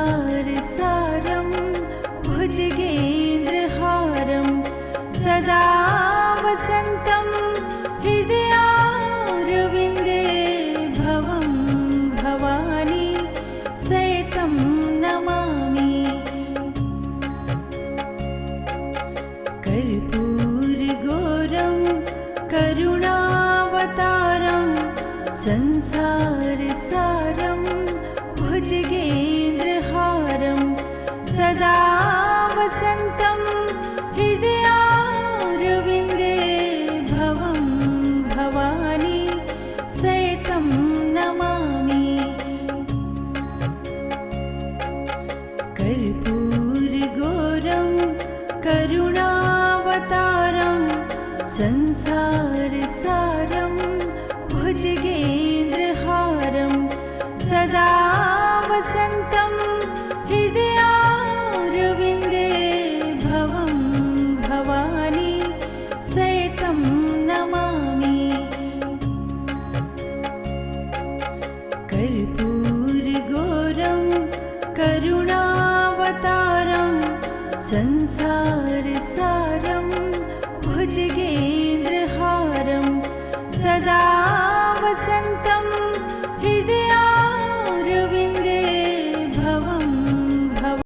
संसारसारं भुजगेन्द्रहारं सदा वसन्तं हृदयारविन्दे भवं भवानी सहितं नमामि। कर्पूरगौरं करुणावतारं संसारसारं भुजगेन्द्रहारं सदा वसन्तं हृदयारविन्दे भवं भवानी सहितं नमामि। कर्पूरगौरं करुणावतारं संसारसारं भुजगेन्द्रहारं सदा वसन्तं हृदयारविन्दे भवं भवानी सहितं नमामि। कर्पूरगौरं करुणावतारं संसार